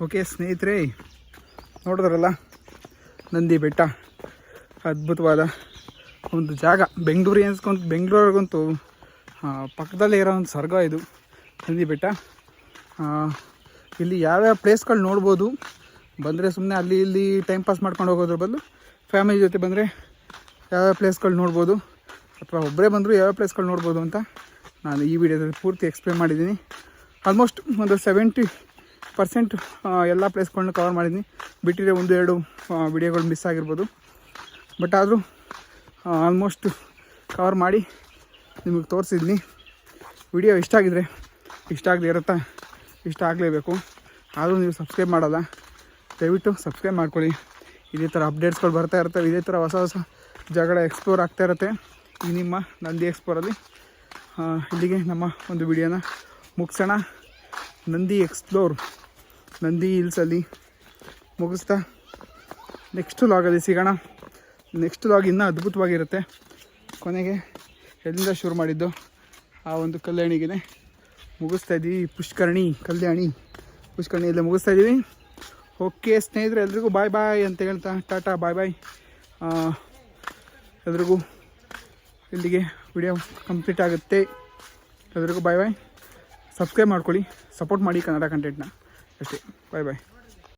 Okay ಸ್ನೇಹಿತರೆ, ನೋಡಿದ್ರಲ್ಲ ನಂದಿ ಬೆಟ್ಟ ಅದ್ಭುತವಾದ ಒಂದು ಜಾಗ. ಬೆಂಗಳೂರಿಗಂತೂ ಪಕ್ಕದಲ್ಲೇ ಇರೋ ಒಂದು ಸ್ವರ್ಗ ಇದು ನಂದಿ ಬೆಟ್ಟ. ಇಲ್ಲಿ ಯಾವ್ಯಾವ ಪ್ಲೇಸ್ಗಳು ನೋಡ್ಬೋದು. ಬಂದರೆ ಸುಮ್ಮನೆ ಅಲ್ಲಿ ಇಲ್ಲಿ ಟೈಮ್ ಪಾಸ್ ಮಾಡ್ಕೊಂಡು ಹೋಗೋದ್ರ ಬದಲು ಫ್ಯಾಮಿಲಿ ಜೊತೆ ಬಂದರೆ ಯಾವ್ಯಾವ ಪ್ಲೇಸ್ಗಳು ನೋಡ್ಬೋದು, ಅಥವಾ ಒಬ್ಬರೇ ಬಂದರೂ ಯಾವ್ಯಾವ ಪ್ಲೇಸ್ಗಳು ನೋಡ್ಬೋದು ಅಂತ ನಾನು ಈ ವಿಡಿಯೋದಲ್ಲಿ ಪೂರ್ತಿ ಎಕ್ಸ್ಪ್ಲೇನ್ ಮಾಡಿದ್ದೀನಿ. ಆಲ್ಮೋಸ್ಟ್ ಒಂದು 70% ಎಲ್ಲ ಪ್ಲೇಸ್ಗಳನ್ನ ಕವರ್ ಮಾಡಿದ್ದೀನಿ. ಬಿಟ್ಟಿರೋ 1-2 ವಿಡಿಯೋಗಳು ಮಿಸ್ ಆಗಿರ್ಬೋದು. ಬಟ್ ಆದರೂ ಆಲ್ಮೋಸ್ಟ್ ಕವರ್ ಮಾಡಿ ನಿಮಗೆ ತೋರಿಸಿದ್ದೀನಿ. ವಿಡಿಯೋ ಇಷ್ಟ ಆಗಿದರೆ, ಇಷ್ಟ ಆಗದೆ ಇರುತ್ತಾ, ಇಷ್ಟ ಆಗಲೇಬೇಕು. ಆದರೂ ನೀವು ಸಬ್ಸ್ಕ್ರೈಬ್ ಮಾಡೋಲ್ಲ, ದಯವಿಟ್ಟು ಸಬ್ಸ್ಕ್ರೈಬ್ ಮಾಡ್ಕೊಳ್ಳಿ. ಇದೇ ಥರ ಅಪ್ಡೇಟ್ಸ್ಗಳು ಬರ್ತಾ ಇರ್ತವೆ. ಇದೇ ಥರ ಹೊಸ ಹೊಸ ಜಾಗಗಳ ಎಕ್ಸ್ಪ್ಲೋರ್ ಆಗ್ತಾ ಇರುತ್ತೆ ಈ ನಿಮ್ಮ ನಂದಿ ಎಕ್ಸ್ಪ್ಲೋರಲ್ಲಿ. ಇಲ್ಲಿಗೆ ನಮ್ಮ ಒಂದು ವಿಡಿಯೋನ ಮುಗಿಸೋಣ. ನಂದಿ ಎಕ್ಸ್ಪ್ಲೋರ್, ನಂದಿ ಹಿಲ್ಸಲ್ಲಿ ಮುಗಿಸ್ತಾ ನೆಕ್ಸ್ಟ್ ಲಾಗಲ್ಲಿ ಸಿಗೋಣ. ನೆಕ್ಸ್ಟ್ ಲಾಗ್ ಇನ್ನೂ ಅದ್ಭುತವಾಗಿರುತ್ತೆ. ಕೊನೆಗೆ ಎಲ್ಲಿಂದ ಶುರು ಮಾಡಿದ್ದು ಆ ಒಂದು ಕಲ್ಯಾಣಿಗೆ ಮುಗಿಸ್ತಾ ಇದ್ದೀವಿ. ಪುಷ್ಕರಣಿಯಲ್ಲೇ ಮುಗಿಸ್ತಾ ಇದ್ದೀವಿ. ಓಕೆ ಸ್ನೇಹಿತರೆ, ಎಲ್ರಿಗೂ ಬಾಯ್ ಬಾಯ್ ಅಂತ ಹೇಳ್ತಾ ಟಾಟಾ ಬಾಯ್ ಬಾಯ್. ಎಲ್ರಿಗೂ ಇಲ್ಲಿಗೆ ವಿಡಿಯೋ ಕಂಪ್ಲೀಟ್ ಆಗುತ್ತೆ. ಎಲ್ರಿಗೂ ಬಾಯ್ ಬಾಯ್. ಸಬ್ಸ್ಕ್ರೈಬ್ ಮಾಡ್ಕೊಳ್ಳಿ, ಸಪೋರ್ಟ್ ಮಾಡಿ ಕನ್ನಡ ಕಂಟೆಂಟ್ನ. ಅಷ್ಟೇ, ಬಾಯ್ ಬಾಯ್.